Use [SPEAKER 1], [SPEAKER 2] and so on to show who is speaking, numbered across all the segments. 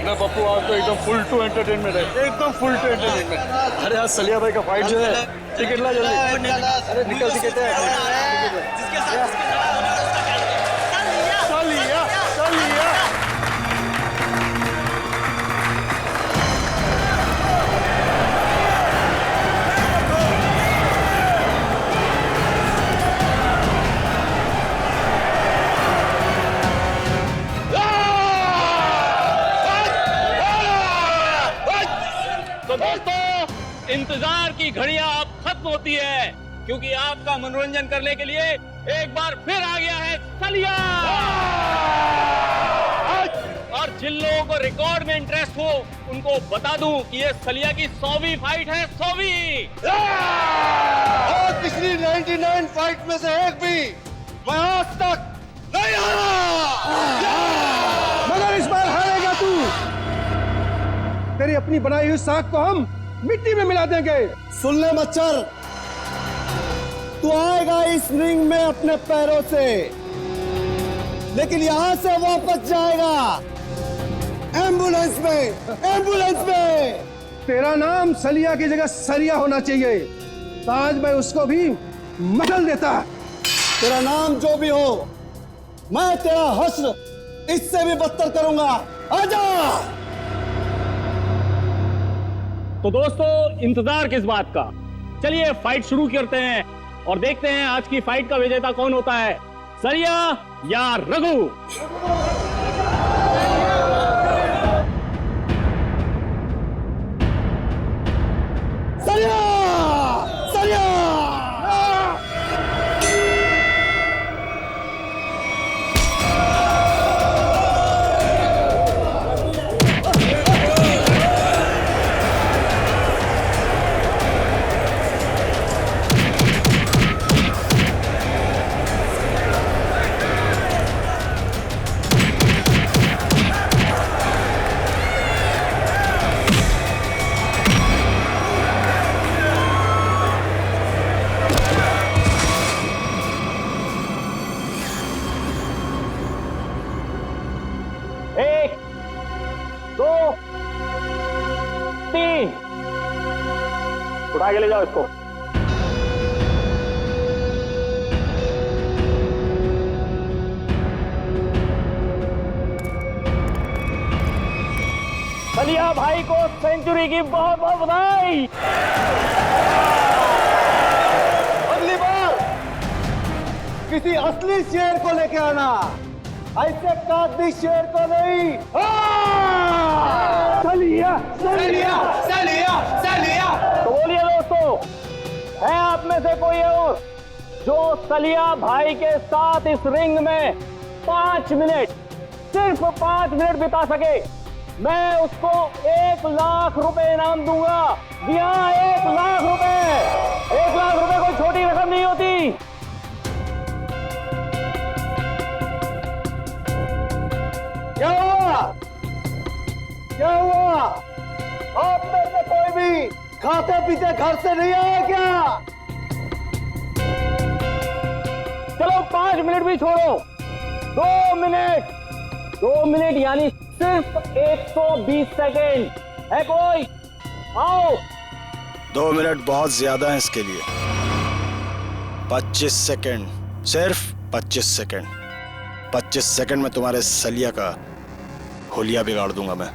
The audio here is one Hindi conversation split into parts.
[SPEAKER 1] देखना पप्पू, आज तो एकदम फुल टू एंटरटेनमेंट है, एकदम फुल टू एंटरटेनमेंट। अरे आज सलिया भाई का फाइट जो है, टिकट ला जल्दी। अरे निकल टिकट है। सलिया सलिया
[SPEAKER 2] इंतजार की घड़ियां अब खत्म होती है, क्योंकि आपका मनोरंजन करने के लिए एक बार फिर आ गया है सलिया। और जिन लोगों को रिकॉर्ड में इंटरेस्ट हो उनको बता दूं कि ये सलिया की 100वीं फाइट है, 100वीं।
[SPEAKER 1] और पिछली 99 फाइट में से एक भी मैं आज तक नहीं हारा,
[SPEAKER 3] मगर इस बार हारेगा तू। तेरी अपनी बनाई हुई साख को हम मिट्टी में मिला देंगे।
[SPEAKER 4] सुन ले मच्छर, तू आएगा इस रिंग में अपने पैरों से, लेकिन यहां से वापस जाएगा एम्बुलेंस में, एम्बुलेंस में।
[SPEAKER 3] तेरा नाम सलिया की जगह सरिया होना चाहिए, आज मैं उसको भी मचल देता।
[SPEAKER 4] तेरा नाम जो भी हो, मैं तेरा हश्र इससे भी बदतर करूंगा। आजा।
[SPEAKER 2] तो दोस्तों, इंतजार किस बात का, चलिए फाइट शुरू करते हैं और देखते हैं आज की फाइट का विजेता कौन होता है, सलिया या रघु।
[SPEAKER 4] सलिया, सलिया।
[SPEAKER 2] एक, दो, तीन, उठा के ले जाओ इसको। सलिया भाई को सेंचुरी की बहुत बहुत बधाई।
[SPEAKER 4] अगली बार किसी असली शेर को लेके आना, ऐसे कादी शेर को नहीं।
[SPEAKER 3] सलिया
[SPEAKER 4] सलिया, सलिया, सलिया।
[SPEAKER 2] तो बोलिए दोस्तों, है आप में से कोई और जो सलिया भाई के साथ इस रिंग में 5 मिनट, सिर्फ 5 मिनट बिता सके? मैं उसको 1 लाख रुपए इनाम दूंगा। जी हाँ, 1 लाख रुपए। 1 लाख रुपए कोई छोटी रकम नहीं होती।
[SPEAKER 4] क्या हुआ? क्या हुआ? आप में से कोई भी खाते पीते घर से नहीं आया क्या?
[SPEAKER 2] चलो 5 मिनट भी छोड़ो, 2 मिनट। 2 मिनट यानी सिर्फ 120 सेकेंड है कोई? आओ।
[SPEAKER 5] 2 मिनट बहुत ज्यादा है इसके लिए। 25 सेकेंड, सिर्फ 25 सेकेंड। 25 सेकेंड में तुम्हारे सलिया का होलिया बिगाड़ दूंगा मैं।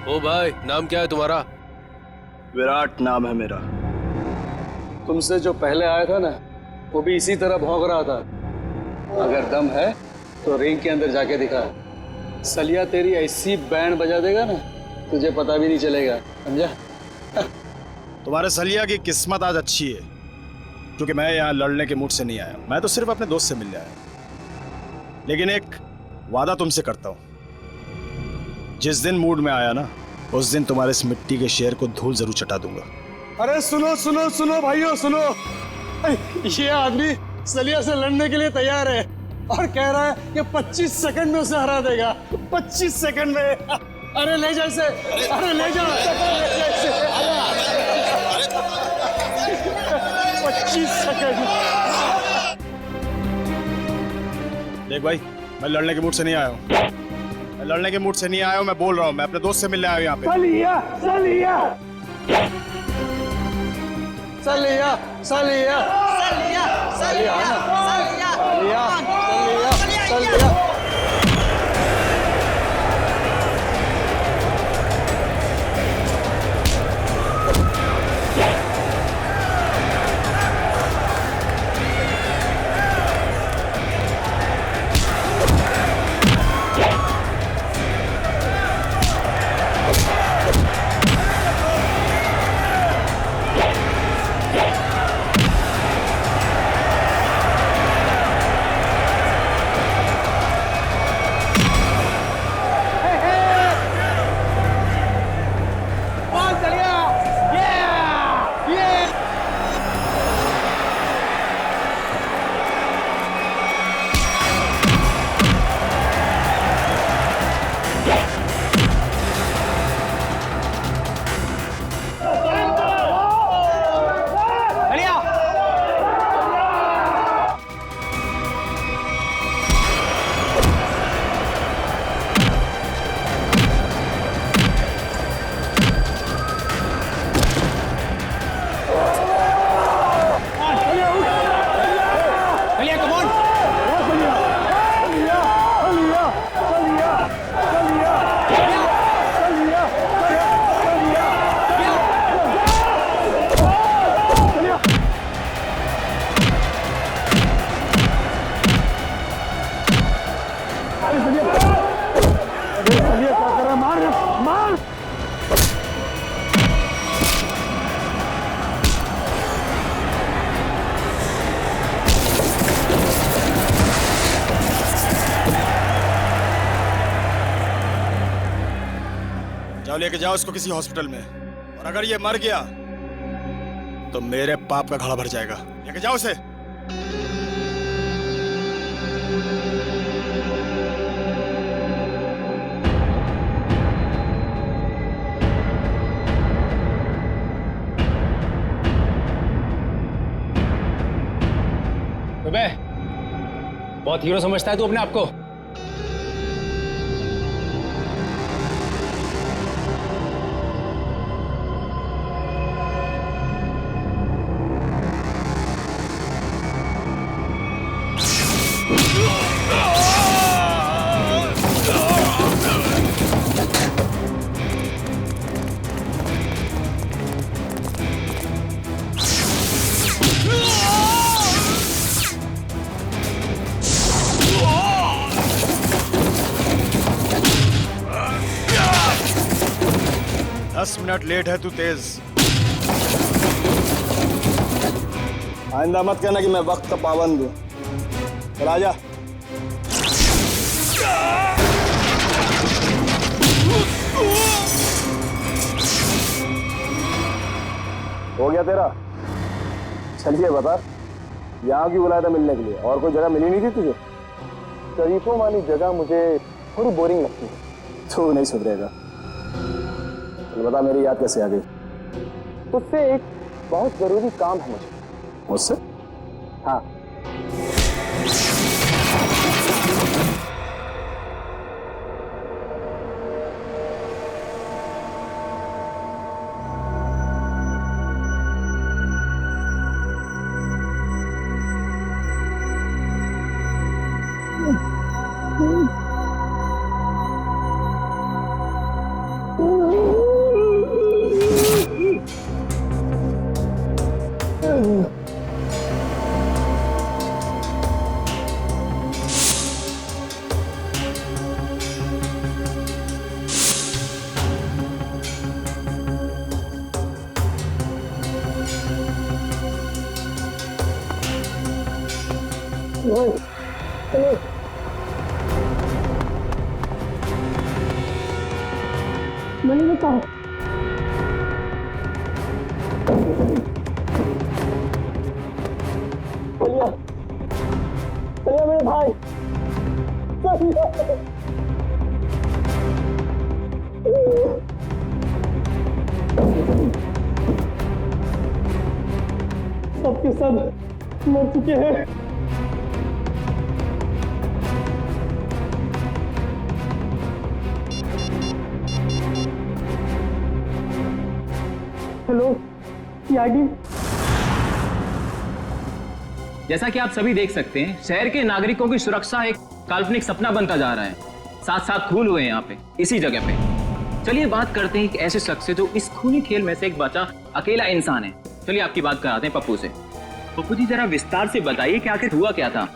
[SPEAKER 6] ओ भाई, नाम क्या है तुम्हारा?
[SPEAKER 5] विराट नाम है मेरा।
[SPEAKER 1] तुमसे जो पहले आया था ना, वो भी इसी तरह भौंक रहा था। अगर दम है तो रिंग के अंदर जाके दिखा। सलिया तेरी ऐसी बैंड बजा देगा ना, तुझे पता भी नहीं चलेगा, समझा?
[SPEAKER 5] तुम्हारे सलिया की किस्मत आज अच्छी है, क्योंकि मैं यहाँ लड़ने के मूड से नहीं आया। मैं तो सिर्फ अपने दोस्त से मिलने आया। लेकिन एक वादा तुमसे करता हूँ, जिस दिन मूड में आया ना, उस दिन तुम्हारे इस मिट्टी के शेर को धूल जरूर चटा दूंगा।
[SPEAKER 1] अरे सुनो सुनो सुनो भाइयों, सुनो। ये आदमी सलिया से लड़ने के लिए तैयार है और कह रहा है कि 25 सेकंड में उसे हरा देगा। 25 सेकंड में। अरे ले जा इसे, अरे ले जा, 25 सेकंड।
[SPEAKER 5] देख भाई, मैं लड़ने के मूड से नहीं आया हूँ। मैं लड़ने के मूड से नहीं आया हूँ, मैं बोल रहा हूँ, मैं अपने दोस्त से मिलने आया हूँ यहाँ पे।
[SPEAKER 1] सलिया सलिया सलिया सलिया सलिया सलिया सलिया।
[SPEAKER 5] जाओ लेके जाओ इसको किसी हॉस्पिटल में, और अगर ये मर गया तो मेरे पाप का घड़ा भर जाएगा। लेके जाओ उसे।
[SPEAKER 2] बे, बहुत हीरो समझता है तू अपने आप को।
[SPEAKER 5] मिनट लेट है तू तेज।
[SPEAKER 4] आइंदा मत कहना कि मैं वक्त का पाबंद हूँ। राजा हो गया तेरा? चलिए बता, यहाँ क्यों बुलाया था मिलने के लिए? और कोई जगह मिली नहीं थी तुझे? शरीफों वाली जगह मुझे थोड़ी बोरिंग लगती है। तू नहीं सुधरेगा। बता मेरी याद कैसे आ गई? तुझसे एक बहुत जरूरी काम है मुझे। मुझसे? हाँ।
[SPEAKER 7] नहीं बताओ।
[SPEAKER 2] चलिए मेरे भाई, सबके सब मर चुके हैं। Hello Yagi. जैसा कि आप सभी देख सकते हैं, शहर के नागरिकों की सुरक्षा एक काल्पनिक सपना बनता जा रहा है। साथ साथ खून हुए हैं यहाँ पे, इसी जगह पे। चलिए बात करते हैं एक ऐसे शख्स से जो इस खूनी खेल में से एक बचा अकेला इंसान है। चलिए आपकी बात कराते हैं पप्पू से। पप्पू जी जरा विस्तार से बताइए कि आखिर हुआ क्या था।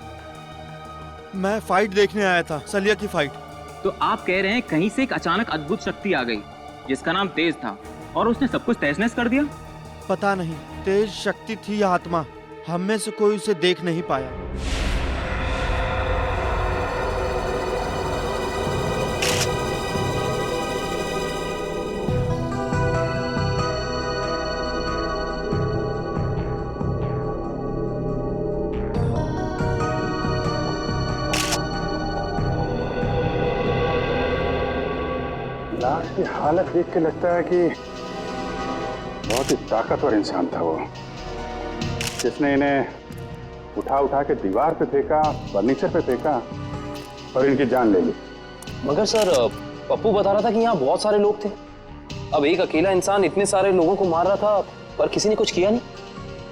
[SPEAKER 7] मैं फाइट देखने आया था, सलिया की फाइट।
[SPEAKER 2] तो आप कह रहे हैं कहीं से एक अचानक अद्भुत शक्ति आ गई जिसका नाम तेज था और उसने सब कुछ तहस नहस कर दिया?
[SPEAKER 7] पता नहीं तेज शक्ति थी या आत्मा, हम में से कोई उसे देख नहीं पाया।
[SPEAKER 8] लाश की हालत देख के लगता है कि बहुत ही ताकतवर इंसान था वो, जिसने इन्हें उठा उठा के दीवार पे फेंका, फर्नीचर पे फेंका और इनकी जान ले ली।
[SPEAKER 6] मगर सर पप्पू बता रहा था कि यहाँ बहुत सारे लोग थे। अब एक अकेला इंसान इतने सारे लोगों को मार रहा था पर किसी ने कुछ किया नहीं।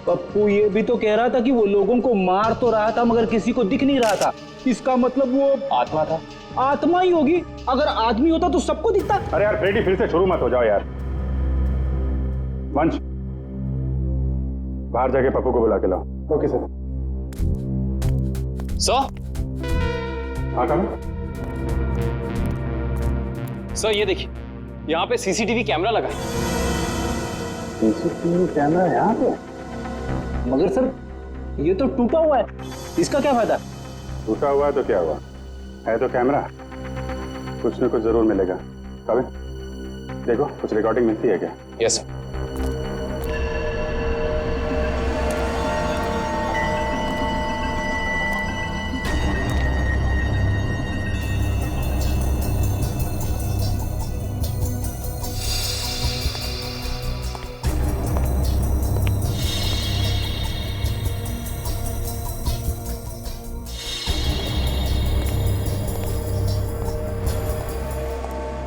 [SPEAKER 2] पप्पू ये भी तो कह रहा था कि वो लोगों को मार तो रहा था मगर किसी को दिख नहीं रहा था। इसका मतलब वो
[SPEAKER 6] आत्मा था।
[SPEAKER 2] आत्मा ही होगी। अगर आदमी होता तो सबको दिखता।
[SPEAKER 8] अरे यार फ्रेडी, फिर से शुरू मत हो जाओ यार। वंश, बाहर जाके पप्पू को बुला के लाओ। Okay sir.
[SPEAKER 6] सर,
[SPEAKER 8] हाँ कम।
[SPEAKER 6] सर ये देखिए, यहाँ पे सीसीटीवी कैमरा लगा है।
[SPEAKER 8] सीसीटीवी कैमरा यहाँ पे?
[SPEAKER 2] मगर सर ये तो टूटा हुआ है, इसका क्या फायदा?
[SPEAKER 8] टूटा हुआ है तो क्या हुआ, है तो कैमरा, कुछ न कुछ जरूर मिलेगा। कभी देखो कुछ रिकॉर्डिंग मिलती है क्या?
[SPEAKER 6] Yes sir.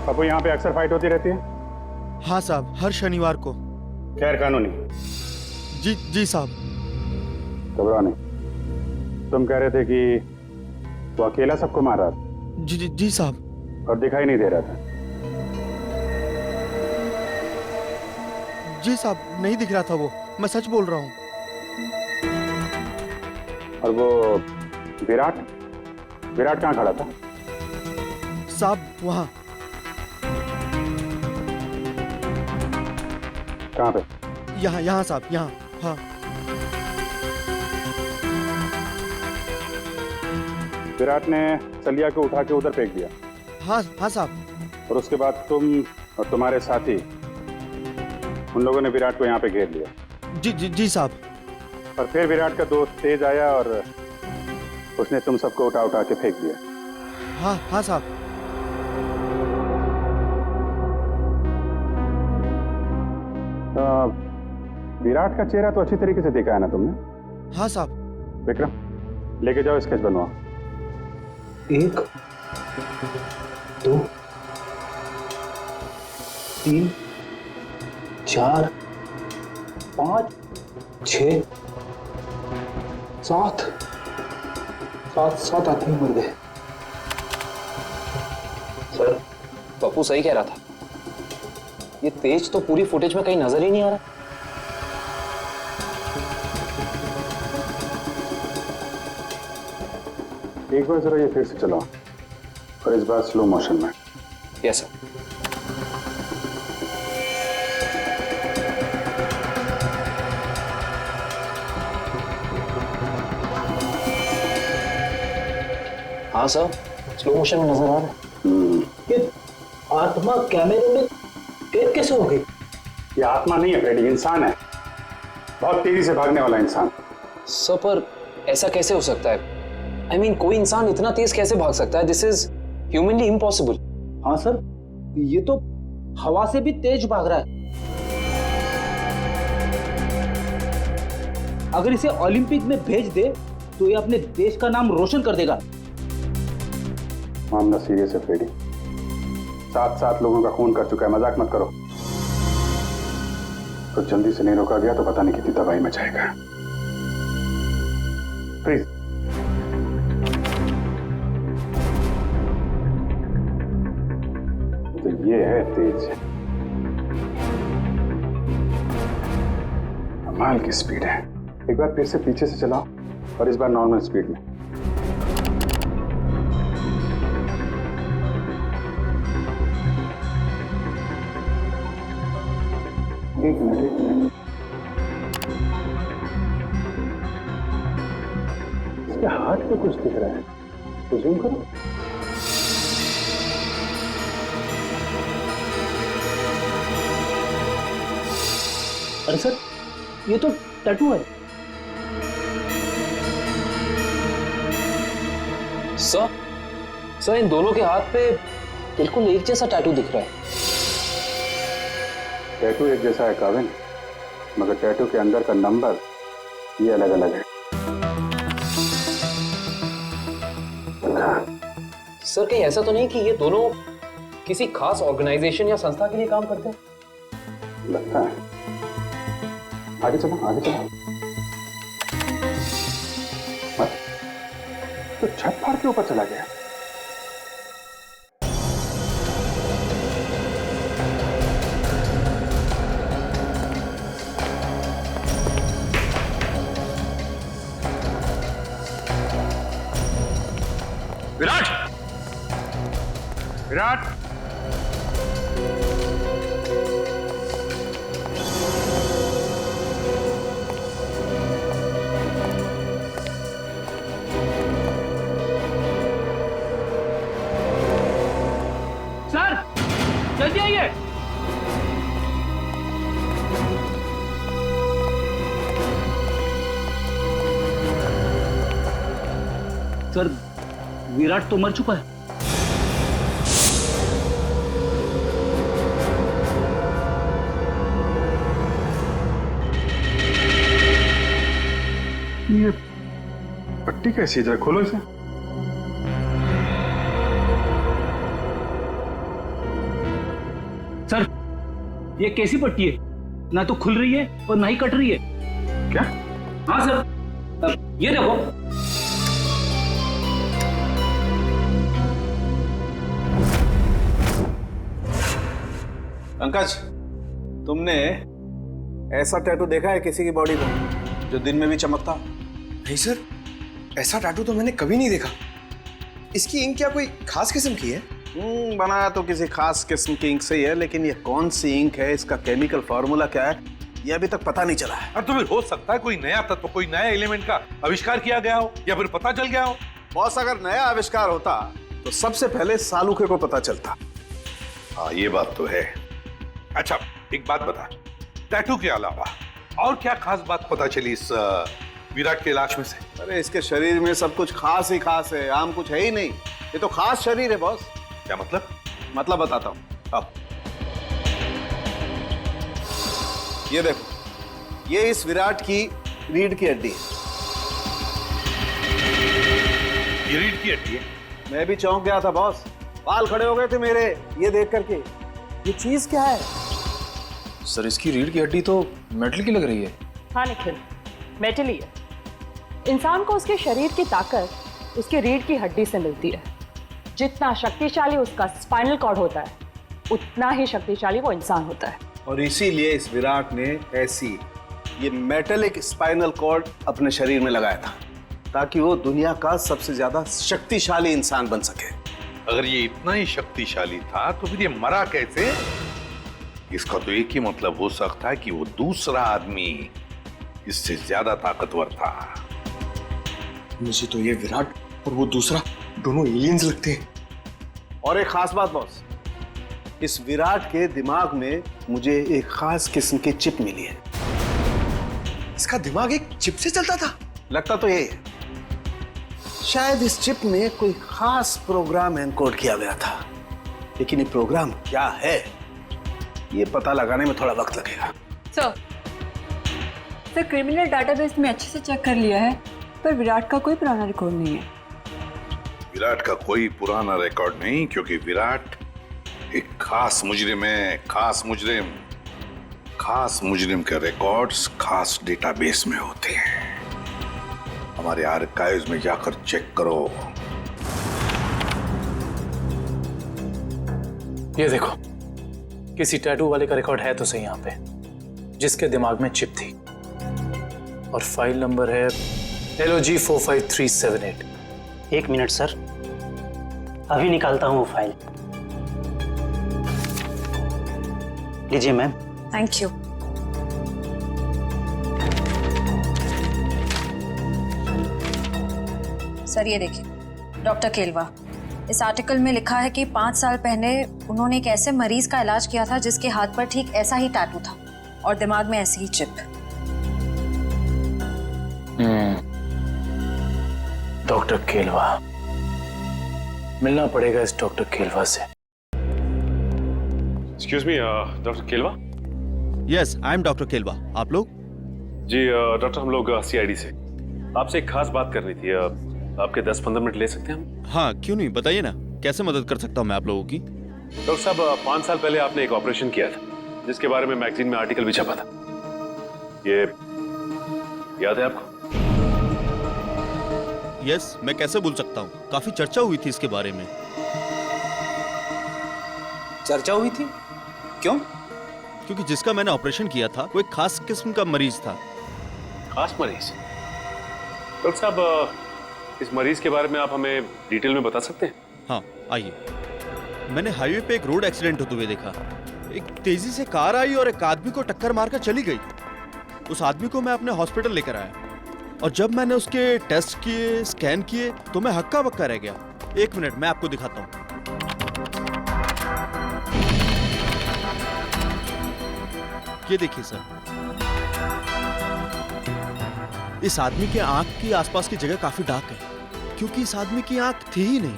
[SPEAKER 8] पप्पू, यहाँ पे अक्सर फाइट होती रहती है?
[SPEAKER 7] हाँ साहब, हर शनिवार को।
[SPEAKER 8] खैर कानूनी?
[SPEAKER 7] जी साहब।
[SPEAKER 8] घबराओ नहीं। तुम कह रहे थे कि वो अकेला सबको मार रहा था?
[SPEAKER 7] जी साहब।
[SPEAKER 8] और दिखाई नहीं दे रहा था?
[SPEAKER 7] जी साहब, नहीं दिख रहा था वो, मैं सच बोल रहा हूँ।
[SPEAKER 8] और वो विराट कहाँ खड़ा था?
[SPEAKER 7] साहब वहाँ।
[SPEAKER 8] कहाँ पे?
[SPEAKER 7] यहाँ साहब, यहाँ। हाँ।
[SPEAKER 8] विराट ने सलिया को उठा के उधर फेंक दिया?
[SPEAKER 7] हाँ साहब।
[SPEAKER 8] और उसके बाद तुम और तुम्हारे साथी उन लोगों ने विराट को यहाँ पे घेर लिया?
[SPEAKER 7] जी साहब।
[SPEAKER 8] और फिर विराट का दोस्त तेज आया और उसने तुम सबको उठा उठा के फेंक दिया?
[SPEAKER 7] हाँ साहब।
[SPEAKER 8] विराट का चेहरा तो अच्छी तरीके से देखा है ना तुमने?
[SPEAKER 7] हाँ साहब।
[SPEAKER 8] विक्रम, लेके जाओ, स्केच बनवाओ।
[SPEAKER 6] 1 2 3 4 5 6 7 आदमी मर गए। सर पप्पू सही कह रहा था, ये तेज तो पूरी फुटेज में कहीं नजर ही नहीं आ रहा।
[SPEAKER 8] एक बार जरा ये फिर से चलाओ, और इस बार स्लो मोशन में।
[SPEAKER 6] Yes sir. हाँ सर, स्लो मोशन में नजर आ रहा है।
[SPEAKER 2] ये आत्मा कैमरे में कैद कैसे हो गई?
[SPEAKER 8] ये आत्मा नहीं है फ्रेडी, इंसान है, बहुत तेजी से भागने वाला इंसान।
[SPEAKER 6] सर पर ऐसा कैसे हो सकता है? I mean, कोई इंसान इतना तेज कैसे भाग सकता है? This is humanly impossible.
[SPEAKER 2] हाँ सर, ये तो हवा से भी तेज भाग रहा है। अगर इसे ओलंपिक में भेज दे तो ये अपने देश का नाम रोशन कर देगा।
[SPEAKER 8] मामला सीरियस है फ्रेडी, 7 लोगों का खून कर चुका है, मजाक मत करो। तो जल्दी से नहीं रोका गया तो पता नहीं कितनी तबाही मचाएगा। प्लीज। तो ये है तेज, कमाल की स्पीड है। एक बार फिर से पीछे से चलाओ और इस बार नॉर्मल स्पीड में। एक मिनट। इसके हाथ पे कुछ दिख रहा है, तो जूम करो।
[SPEAKER 2] अरे सर, ये तो टैटू है।
[SPEAKER 6] सर इन दोनों के हाथ पे बिल्कुल एक जैसा टैटू दिख रहा है।
[SPEAKER 8] टैटू एक जैसा है काविन, मगर टैटू के अंदर का नंबर ये अलग अलग है।
[SPEAKER 6] सर कहीं ऐसा तो नहीं कि ये दोनों किसी खास ऑर्गेनाइजेशन या संस्था के लिए काम करते हैं?
[SPEAKER 8] लगता है। आगे चलो, आगे चलो। मत। तो छत फाड़ के ऊपर चला गया।
[SPEAKER 9] विराट! विराट!
[SPEAKER 2] सर, जल्दी आइए। सर, विराट तो मर चुका है।
[SPEAKER 8] ये पट्टी कैसी है? जरा खोलो इसे।
[SPEAKER 2] सर, ये कैसी पट्टी है? ना तो खुल रही है और ना ही कट रही है।
[SPEAKER 8] क्या?
[SPEAKER 2] हाँ सर, ये देखो।
[SPEAKER 10] पंकज, तुमने ऐसा टैटू देखा है किसी की बॉडी पर जो दिन में भी चमकता?
[SPEAKER 3] नहीं सर, ऐसा टैटू तो मैंने कभी नहीं देखा। इसकी इंक क्या कोई खास किस्म की है?
[SPEAKER 10] बनाया तो किसी खास किस्म की इंक से ही है, लेकिन ये कौन सी इंक है, इसका केमिकल फॉर्मूला क्या है, ये अभी तक पता नहीं चला है।
[SPEAKER 9] और तो फिर हो सकता है कोई नया तत्व, कोई नया एलिमेंट का आविष्कार किया गया हो या फिर पता चल गया हो।
[SPEAKER 10] बॉस, अगर नया आविष्कार होता तो सबसे पहले सालूके को पता चलता।
[SPEAKER 9] हाँ, ये बात तो है। अच्छा, एक बात बता, टैटू के अलावा और क्या खास बात पता चली इस विराट के लाश में से?
[SPEAKER 10] अरे इसके शरीर में सब कुछ खास ही खास है, आम कुछ है ही नहीं। ये तो खास शरीर है बॉस।
[SPEAKER 9] क्या मतलब?
[SPEAKER 10] मतलब बताता हूँ। अब ये देखो, ये इस विराट की रीढ़ की हड्डी है।
[SPEAKER 9] ये रीढ़ की हड्डी है?
[SPEAKER 10] मैं भी चौंक गया था बॉस, बाल खड़े हो गए थे मेरे ये देख करके। ये चीज क्या है?
[SPEAKER 6] सर इसकी रीढ़ की हड्डी तो मेटल की लग रही है।
[SPEAKER 11] हाँ निखिल, मेटल ही है। इंसान को उसके शरीर की ताकत उसके रीढ़ की हड्डी से मिलती है। जितना शक्तिशाली उसका स्पाइनल कॉर्ड होता है, उतना ही शक्तिशाली वो इंसान होता है।
[SPEAKER 10] और इसीलिए इस विराट ने ऐसी ये मेटेलिक स्पाइनल कॉर्ड अपने शरीर में लगाया था, ताकि वो दुनिया का सबसे ज्यादा शक्तिशाली इंसान बन सके।
[SPEAKER 9] अगर ये इतना ही शक्तिशाली था तो फिर ये मरा कैसे? इसका तो एक ही मतलब हो सकता है कि वो दूसरा आदमी इससे ज्यादा ताकतवर था।
[SPEAKER 3] मुझे तो ये विराट और वो दूसरा दोनों एलियंस लगते हैं।
[SPEAKER 10] और एक खास बात बॉस, इस विराट के दिमाग में मुझे एक खास किस्म की चिप मिली है।
[SPEAKER 3] इसका दिमाग एक चिप से चलता था?
[SPEAKER 10] लगता तो यही है। शायद इस चिप में कोई खास प्रोग्राम एनकोड किया गया था, लेकिन ये प्रोग्राम क्या है ये पता लगाने में थोड़ा वक्त लगेगा।
[SPEAKER 11] सर, क्रिमिनल डाटाबेस में अच्छे से चेक कर लिया है, पर विराट का कोई पुराना रिकॉर्ड नहीं है।
[SPEAKER 9] विराट का कोई पुराना रिकॉर्ड नहीं, क्योंकि विराट एक खास मुजरिम है। खास मुजरिम, खास मुजरिम के रिकॉर्ड्स खास डेटाबेस में होते हैं। हमारे आर्काइव्स में जाकर चेक करो।
[SPEAKER 6] ये देखो, किसी टैटू वाले का रिकॉर्ड है तो सही यहाँ पे, जिसके दिमाग में चिप थी, और फाइल नंबर है LOG 45378।
[SPEAKER 12] 1 मिनट सर, अभी निकालता हूँ वो फाइल। लीजिए मैम।
[SPEAKER 11] Thank you.
[SPEAKER 13] सर ये देखिए, डॉक्टर केलवा, इस आर्टिकल में लिखा है कि 5 साल पहले उन्होंने एक ऐसे मरीज का इलाज किया था जिसके हाथ पर ठीक ऐसा ही टैटू था और दिमाग में ऐसी ही चिप।
[SPEAKER 6] डॉक्टर केलवा, मिलना पड़ेगा इस डॉक्टर केलवा से।
[SPEAKER 14] Excuse me, doctor Kelwa.
[SPEAKER 7] Yes, I am doctor Kelwa. आप लोग?
[SPEAKER 14] जी डॉक्टर, हम लोग CID से आपसे एक खास बात करनी थी। आपके 10-15 मिनट ले सकते हैं हम?
[SPEAKER 7] हाँ, क्यों नहीं, बताइए ना, कैसे मदद कर सकता हूँ मैं आप लोगों की?
[SPEAKER 14] डॉक्टर साहब, 5 साल पहले आपने एक ऑपरेशन किया था जिसके बारे में मैगजीन में आर्टिकल भी छपा था। ये याद है आपको?
[SPEAKER 7] यस, मैं कैसे भूल सकता हूँ, काफी चर्चा हुई थी इसके बारे में।
[SPEAKER 6] चर्चा हुई थी? क्यों?
[SPEAKER 7] क्योंकि जिसका मैंने ऑपरेशन किया था वो एक खास किस्म का मरीज था।
[SPEAKER 14] खास मरीज? डॉक्टर साहब, इस मरीज के बारे में आप हमें डिटेल में बता सकते हैं?
[SPEAKER 7] हाँ, आइए। मैंने हाईवे पे एक रोड एक्सीडेंट होते हुए देखा। एक तेजी से कार आई और एक आदमी को टक्कर मारकर चली गई। उस आदमी को मैं अपने हॉस्पिटल लेकर आया और जब मैंने उसके टेस्ट किए, स्कैन किए, तो मैं हक्का बक्का रह गया। 1 मिनट, मैं आपको दिखाता हूँ। ये देखिए सर, इस आदमी के आंख की आसपास की जगह काफी डार्क है, क्योंकि इस आदमी की आंख थी ही नहीं।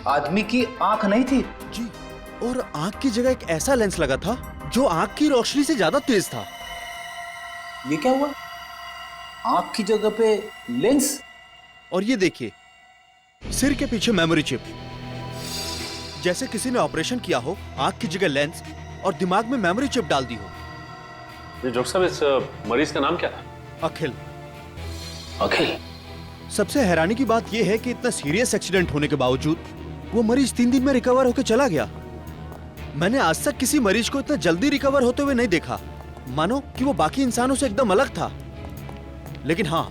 [SPEAKER 6] आदमी की आंख नहीं थी?
[SPEAKER 7] जी, और आंख की जगह एक ऐसा लेंस लगा था जो आंख की रोशनी से ज्यादा तेज था।
[SPEAKER 6] ये क्या हुआ? आंख की जगह पे लेंस?
[SPEAKER 7] और ये देखिए, सिर के पीछे मेमोरी चिप। जैसे किसी ने ऑपरेशन किया हो, आंख की जगह लेंस और दिमाग में मेमोरी चिप डाल दी हो।
[SPEAKER 14] डॉक्टर साहब, इस मरीज का नाम क्या था?
[SPEAKER 7] अखिल।
[SPEAKER 14] अखिल?
[SPEAKER 7] सबसे हैरानी की बात यह है कि इतना सीरियस एक्सीडेंट होने के बावजूद वो मरीज 3 दिन में रिकवर होकर चला गया। मैंने आज तक किसी मरीज को इतना जल्दी रिकवर होते हुए नहीं देखा, मानो कि वो बाकी इंसानों से एकदम अलग था। लेकिन हाँ,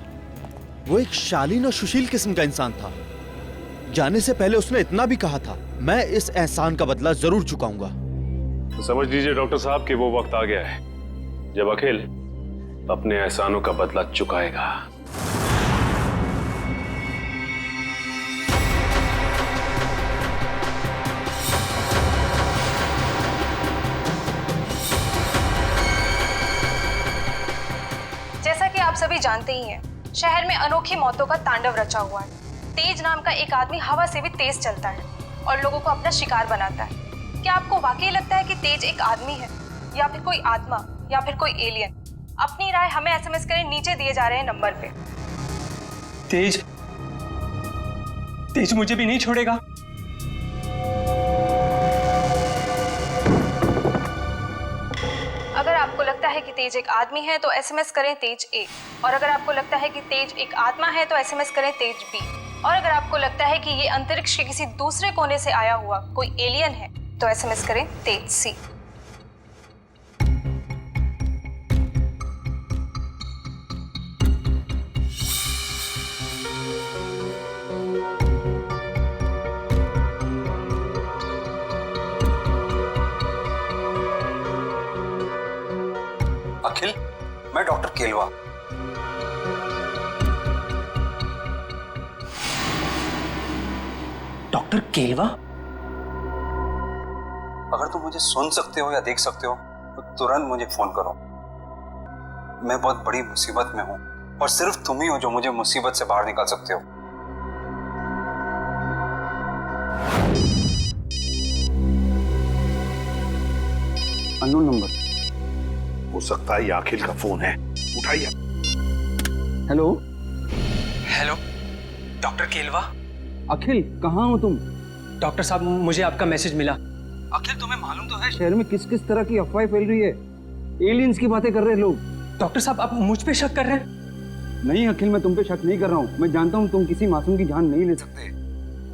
[SPEAKER 7] वो एक शालीन और सुशील किस्म का इंसान था। जाने से पहले उसने इतना भी कहा था, मैं इस एहसान का बदला जरूर चुकाऊंगा।
[SPEAKER 14] तो समझ लीजिए डॉक्टर साहब कि वो वक्त आ गया है जब अखिल अपने एहसानों का बदला चुकाएगा।
[SPEAKER 13] जैसा कि आप सभी जानते ही हैं, शहर में अनोखी मौतों का तांडव रचा हुआ है। तेज नाम का एक आदमी हवा से भी तेज चलता है और लोगों को अपना शिकार बनाता है। क्या आपको वाकई लगता है कि तेज एक आदमी है, या फिर कोई आत्मा, या फिर कोई एलियन? अपनी राय हमें SMS करें, नीचे दिए जा रहे हैं नंबर पे।
[SPEAKER 2] तेज मुझे भी नहीं छोड़ेगा।
[SPEAKER 13] अगर आपको लगता है कि तेज एक आदमी है तो SMS करें तेज A, और अगर आपको लगता है कि तेज एक आत्मा है तो SMS करें तेज B, और अगर आपको लगता है कि ये अंतरिक्ष के किसी दूसरे कोने से आया हुआ कोई एलियन है तो SMS करें तेज C।
[SPEAKER 6] अखिल, मैं डॉक्टर केलवा।
[SPEAKER 12] डॉक्टर केलवा?
[SPEAKER 6] अगर तुम मुझे सुन सकते हो या देख सकते हो तो तुरंत मुझे फोन करो। मैं बहुत बड़ी मुसीबत में हूं और सिर्फ तुम ही हो जो मुझे मुसीबत से बाहर निकाल सकते हो।
[SPEAKER 8] अननोन नंबर हो सकता है, ये अखिल का फोन है, उठाइए।
[SPEAKER 2] Hello
[SPEAKER 12] hello, doctor Kelwa?
[SPEAKER 2] Akhil, कहाँ हो तुम? डॉक्टर साहब, मुझे आपका मैसेज मिला।
[SPEAKER 3] अखिल तुम्हें मालूम तो है शहर में किस किस तरह की अफवाहें फैल रही है। एलियंस की बातें कर रहे हैं लोग।
[SPEAKER 2] डॉक्टर साहब, आप मुझ पे शक कर रहे हैं?
[SPEAKER 3] नहीं अखिल, मैं तुम पे शक नहीं कर रहा हूँ। मैं जानता हूँ तुम किसी मासूम की जान नहीं ले सकते,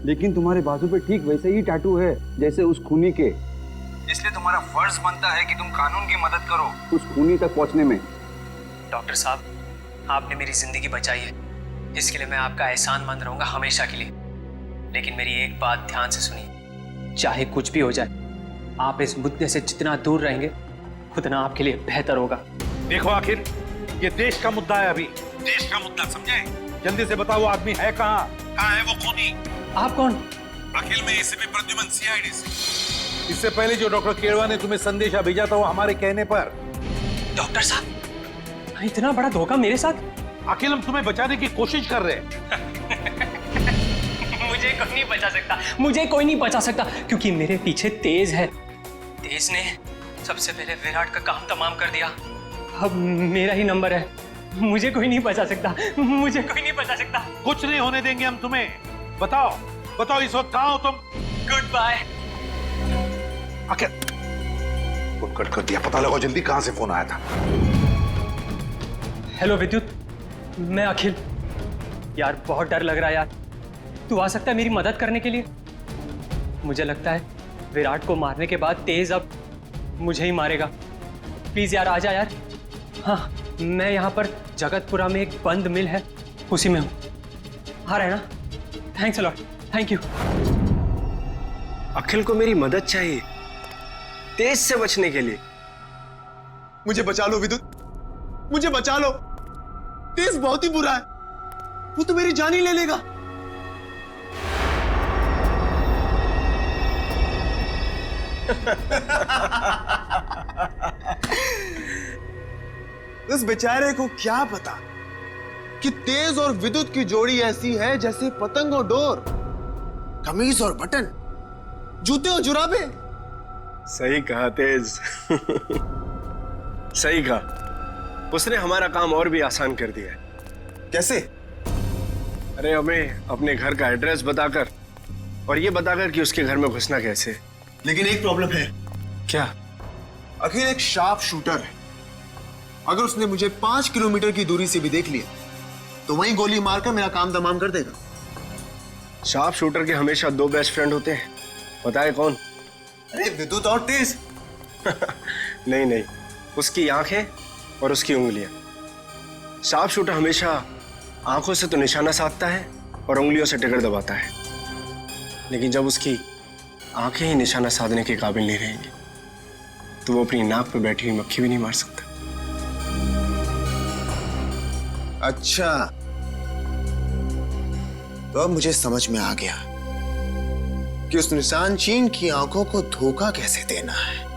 [SPEAKER 3] लेकिन तुम्हारे बाजू पे ठीक वैसे ही टैटू है जैसे उस खूनी के। इसलिए तुम्हारा फर्ज बनता है कि तुम कानून की मदद करो उस खूनी तक पहुंचने में।
[SPEAKER 2] डॉक्टर साहब, आपने मेरी जिंदगी बचाई है, जिसके लिए मैं आपका एहसानमंद रहूंगा हमेशा के लिए। लेकिन मेरी एक बात ध्यान से सुनिए, चाहे कुछ भी हो जाए, आप इस मुद्दे से जितना दूर रहेंगे उतना आपके लिए बेहतर होगा।
[SPEAKER 9] देखो आखिर ये देश का मुद्दा है, अभी देश का मुद्दा, समझे? जल्दी से बताओ, वो आदमी है कहाँ है वो खूनी?
[SPEAKER 2] आप कौन?
[SPEAKER 9] अखिल में एसीपी प्रद्युमन, सीआईडी से। इससे पहले जो डॉक्टर केरवा ने तुम्हें संदेशा भेजा था वो हमारे कहने पर।
[SPEAKER 2] डॉक्टर साहब, इतना बड़ा धोखा मेरे साथ?
[SPEAKER 9] अखिल, हम तुम्हें बचाने की कोशिश कर रहे हैं।
[SPEAKER 2] मुझे कोई नहीं बचा सकता, मुझे कोई नहीं बचा सकता, क्योंकि मेरे पीछे तेज है। तेज ने सबसे पहले विराट का काम तमाम कर दिया। अब मेरा ही नंबर है। मुझे कोई नहीं बचा सकता, मुझे कोई नहीं बचा सकता।
[SPEAKER 9] कुछ नहीं होने देंगे हम तुम्हें। बताओ बताओ, इस वक्त कहाँ हो तुम?
[SPEAKER 2] Good bye.
[SPEAKER 9] Akhil, phone cut कर दिया। पता लगाओ जल्दी कहाँ से फोन आया था।
[SPEAKER 2] हेलो विद्युत, मैं अखिल। यार बहुत डर लग रहा है यार। तू आ सकता है मेरी मदद करने के लिए? मुझे लगता है विराट को मारने के बाद तेज अब मुझे ही मारेगा। प्लीज यार, आ जा यार। हाँ, मैं यहाँ पर जगतपुरा में एक बंद मिल है, उसी में हूँ। आ रहा है ना? Thanks a lot, thank you.
[SPEAKER 3] Akhil को मेरी मदद चाहिए तेज से बचने के लिए।
[SPEAKER 4] मुझे बचा लो विद्युत, मुझे बचा लो। तेज बहुत ही बुरा है, वो तो मेरी जान ही ले लेगा। उस बेचारे को क्या पता कि तेज और विद्युत की जोड़ी ऐसी है जैसे पतंग और डोर, कमीज और बटन, जूते और जुराबे।
[SPEAKER 3] सही कहा तेज। सही कहा। उसने हमारा काम और भी आसान कर दिया है।
[SPEAKER 4] कैसे?
[SPEAKER 3] अरे हमें अपने घर का एड्रेस बताकर और ये बताकर कि उसके घर में घुसना कैसे।
[SPEAKER 4] लेकिन एक प्रॉब्लम है।
[SPEAKER 3] क्या?
[SPEAKER 4] अखिल एक शार्प शूटर है। अगर उसने मुझे 5 किलोमीटर की दूरी से भी देख लिया तो वहीं गोली मारकर मेरा काम तमाम कर देगा।
[SPEAKER 3] शार्प शूटर के हमेशा 2 बेस्ट फ्रेंड होते हैं, बताए कौन?
[SPEAKER 4] अरे विद्युत और तेज।
[SPEAKER 3] नहीं नहीं, उसकी आंखें और उसकी उंगलियां। शार्प शूटर हमेशा आंखों से तो निशाना साधता है और उंगलियों से टिगर दबाता है, लेकिन जब उसकी आंखें ही निशाना साधने के काबिल नहीं रहेंगी तो वो अपनी नाक पे बैठी हुई मक्खी भी नहीं मार सकता।
[SPEAKER 4] अच्छा, तो अब मुझे समझ में आ गया कि उस निशान चीन की आंखों को धोखा कैसे देना है।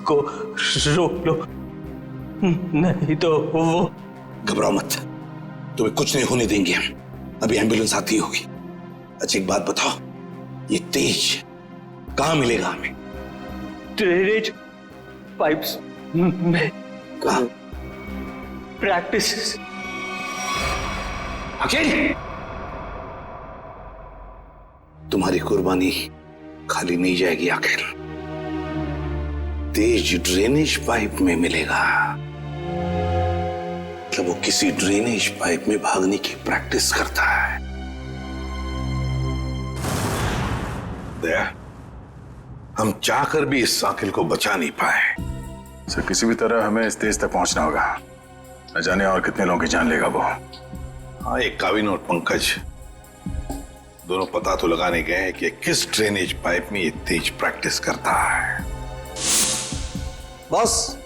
[SPEAKER 12] उसको रोक लो, नहीं तो वो।
[SPEAKER 9] घबराओ मत, तुम्हें कुछ नहीं होने देंगे हम। अभी एम्बुलेंस आती होगी। अच्छा एक बात बताओ, ये तेज कहाँ मिलेगा हमें?
[SPEAKER 12] ड्रेनेज पाइप्स में।
[SPEAKER 9] कहाँ?
[SPEAKER 12] प्रैक्टिस।
[SPEAKER 9] अकेले तुम्हारी कुर्बानी खाली नहीं जाएगी अकेल। तेज ड्रेनेज पाइप में मिलेगा। मतलब वो किसी ड्रेनेज पाइप में भागने की प्रैक्टिस करता है। दया, हम चाहकर भी इस साकिल को बचा नहीं पाए।
[SPEAKER 8] सर किसी भी तरह हमें इस तेज तक पहुंचना होगा। न जाने और कितने लोगों की जान लेगा वो।
[SPEAKER 9] हाँ, एक काविन और पंकज दोनों पता तो लगाने गए हैं कि किस ड्रेनेज पाइप में ये तेज प्रैक्टिस करता है।
[SPEAKER 4] बॉस,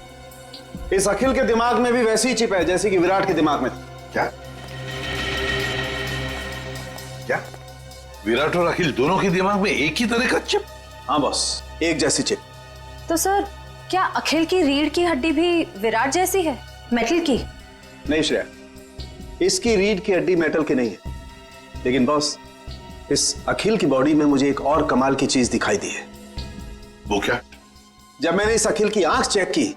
[SPEAKER 4] इस अखिल के दिमाग में भी वैसी ही चिप है जैसी कि विराट के दिमाग में।
[SPEAKER 9] क्या क्या विराट और अखिल दोनों के दिमाग में एक ही तरह का चिप?
[SPEAKER 4] हाँ बॉस, एक जैसी चिप।
[SPEAKER 13] तो सर, क्या अखिल की रीढ़ की हड्डी भी विराट जैसी है, मेटल की?
[SPEAKER 4] नहीं श्रेया, इसकी रीढ़ की हड्डी मेटल की नहीं है। लेकिन बॉस, इस अखिल की बॉडी में मुझे एक और कमाल की चीज दिखाई दी है।
[SPEAKER 9] वो क्या?
[SPEAKER 4] जब मैंने इस अखिल की आंख चेक की,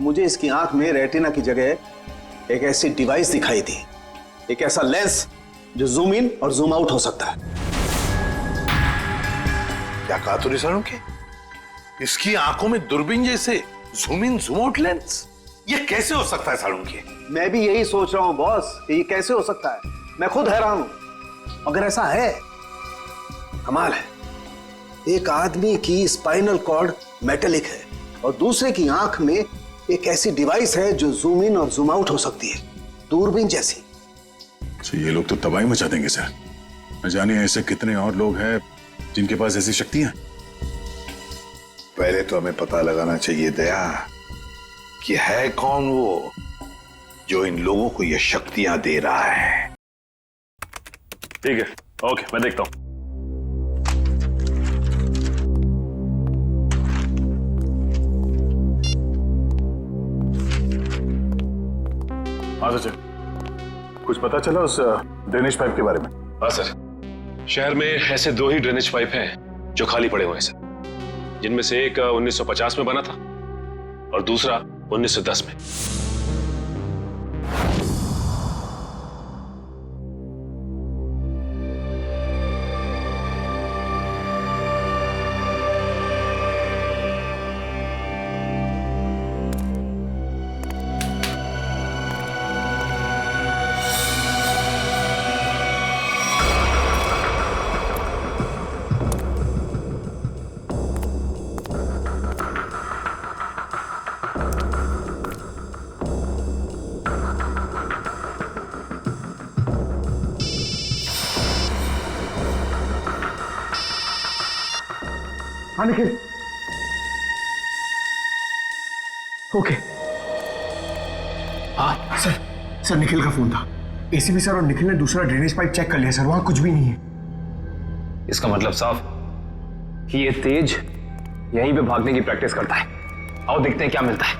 [SPEAKER 4] मुझे इसकी आंख में रेटिना की जगह एक ऐसी डिवाइस दिखाई दी, एक ऐसा लेंस जो जूम इन और जूम आउट हो सकता है।
[SPEAKER 9] क्या कहा तूने सालुंके? इसकी आंखों में दूरबीन जैसे zoom in zoom out lens? ये कैसे हो सकता है सालुंके?
[SPEAKER 4] मैं भी यही सोच रहा हूं बॉस, कि ये कैसे हो सकता है। मैं खुद हैरान हूं। अगर ऐसा है, कमाल है। एक आदमी की स्पाइनल कॉर्ड मेटेलिक है और दूसरे की आंख में एक ऐसी डिवाइस है जो जूम इन और जूम आउट हो सकती है, दूरबीन जैसी।
[SPEAKER 8] तो ये लोग तो तबाही मचा देंगे सर। न जाने ऐसे कितने और लोग हैं जिनके पास ऐसी शक्तियां।
[SPEAKER 9] पहले तो हमें पता लगाना चाहिए दया कि है कौन वो जो इन लोगों को ये शक्तियां दे रहा है।
[SPEAKER 14] ठीक है, ओके, मैं देखता हूं।
[SPEAKER 8] हाँ सचिन, कुछ पता चला उस ड्रेनेज पाइप के बारे में?
[SPEAKER 14] हाँ सर, शहर में ऐसे 2 ही ड्रेनेज पाइप हैं जो खाली पड़े हुए हैं सर, जिनमें से एक 1950 में बना था और दूसरा 1910 में।
[SPEAKER 1] हाँ निखिल, ओके। हाँ सर, निखिल का फोन था। एसीपी सर और निखिल ने दूसरा ड्रेनेज पाइप चेक कर लिया सर, वहां कुछ भी नहीं है।
[SPEAKER 2] इसका मतलब साफ कि ये तेज यहीं पे भागने की प्रैक्टिस करता है। आओ देखते हैं क्या मिलता है।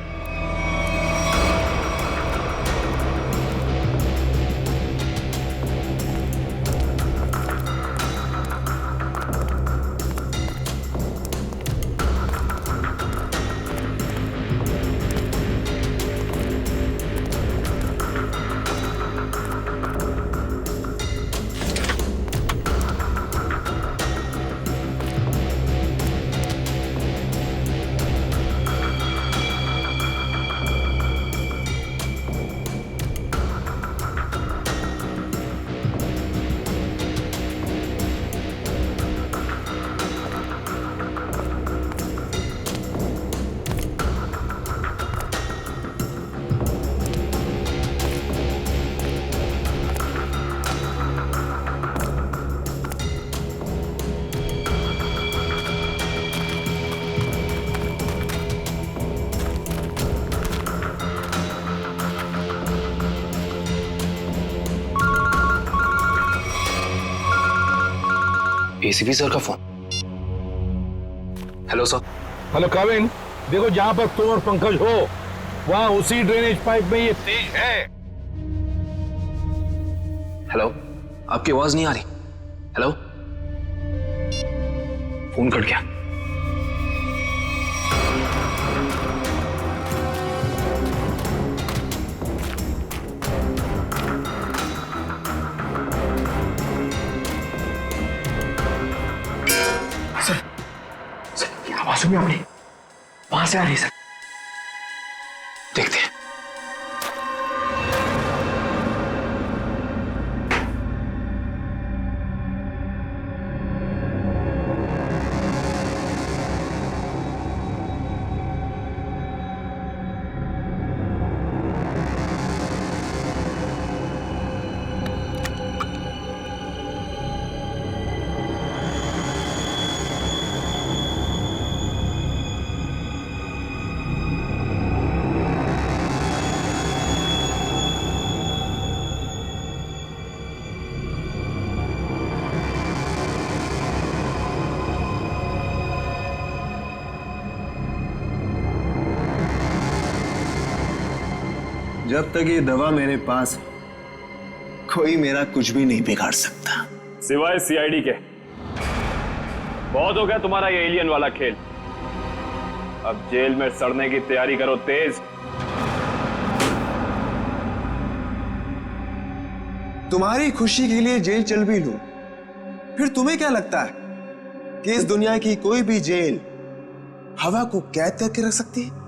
[SPEAKER 2] एसीपी सर का फोन। Hello sir.
[SPEAKER 9] हेलो काविन, देखो जहां पर तुम और पंकज हो वहां उसी ड्रेनेज पाइप में ये तेज है।
[SPEAKER 15] हेलो, आपकी आवाज नहीं आ रही। हेलो, फोन कट गया। सर, आवाज सुनी आपने? वहां से आ रही है सर। देखते हैं।
[SPEAKER 4] जब तक ये दवा मेरे पास है, कोई मेरा कुछ भी नहीं बिगाड़ सकता।
[SPEAKER 2] सिवाय सीआईडी के। बहुत हो गया तुम्हारा ये एलियन वाला खेल। अब जेल में सड़ने की तैयारी करो तेज।
[SPEAKER 4] तुम्हारी खुशी के लिए जेल चल भी लूं, फिर तुम्हें क्या लगता है कि इस दुनिया की कोई भी जेल हवा को कैद करके रख सकती है?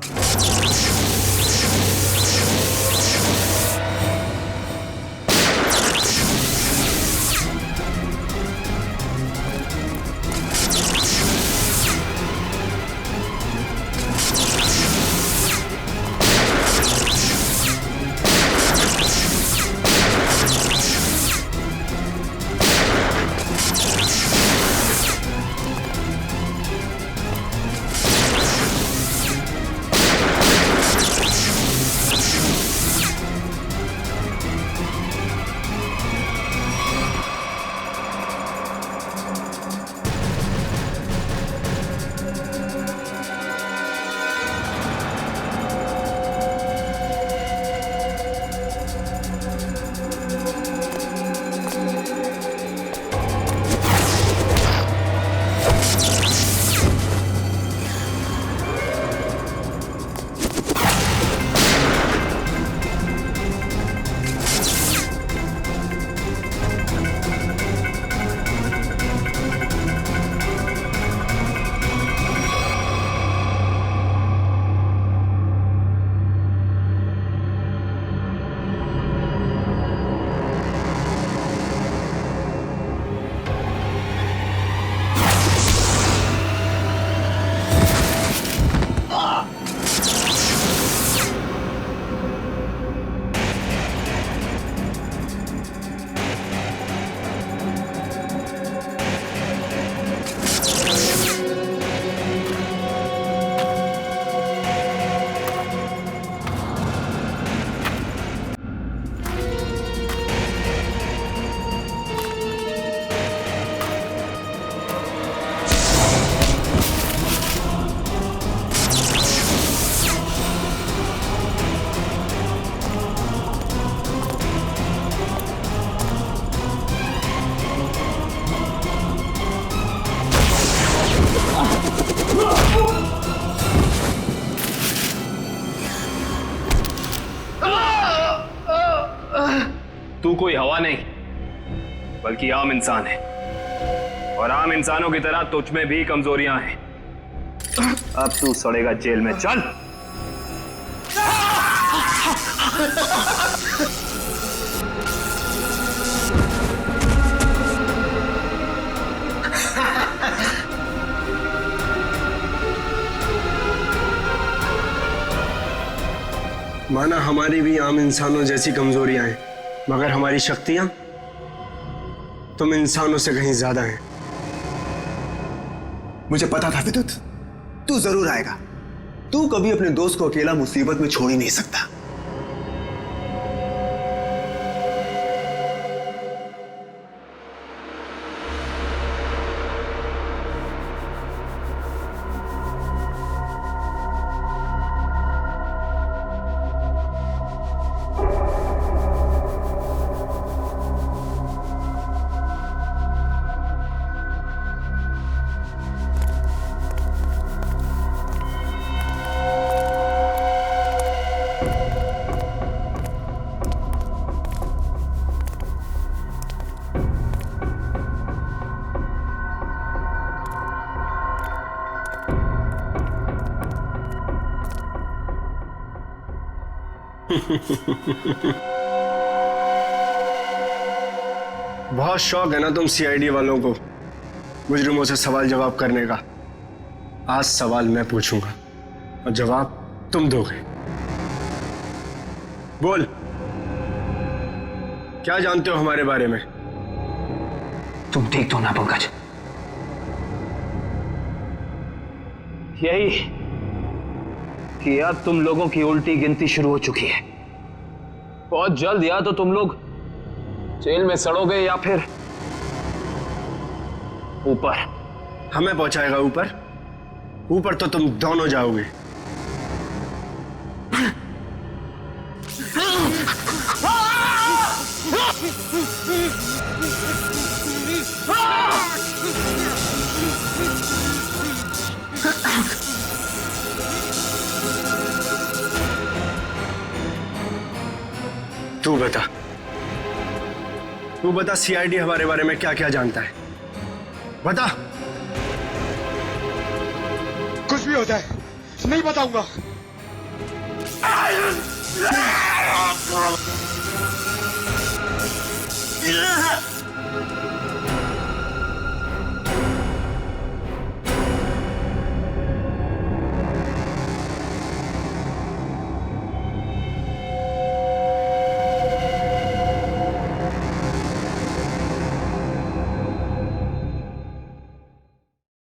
[SPEAKER 2] तू कोई हवा नहीं बल्कि आम इंसान है, और आम इंसानों की तरह तुझ में भी कमजोरियां हैं। अब तू सड़ेगा जेल में। चल।
[SPEAKER 3] माना हमारी भी आम इंसानों जैसी कमजोरियां हैं, मगर हमारी शक्तियां तुम इंसानों से कहीं ज्यादा हैं।
[SPEAKER 4] मुझे पता था विद्युत, तू जरूर आएगा। तू कभी अपने दोस्त को अकेला मुसीबत में छोड़ ही नहीं सकता।
[SPEAKER 3] बहुत शौक है ना तुम सीआईडी वालों को मुजरिमों से सवाल जवाब करने का। आज सवाल मैं पूछूंगा और जवाब तुम दोगे। बोल, क्या जानते हो हमारे बारे में?
[SPEAKER 15] तुम ठीक तो ना पंकज?
[SPEAKER 2] यही कि अब तुम लोगों की उल्टी गिनती शुरू हो चुकी है। बहुत जल्द या तो तुम लोग जेल में सड़ोगे या फिर ऊपर।
[SPEAKER 3] हमें पहुंचाएगा ऊपर? ऊपर तो तुम दोनों जाओगे। तू बता सीआईडी हमारे बारे में क्या क्या जानता है? बता।
[SPEAKER 1] कुछ भी होता है नहीं बताऊंगा।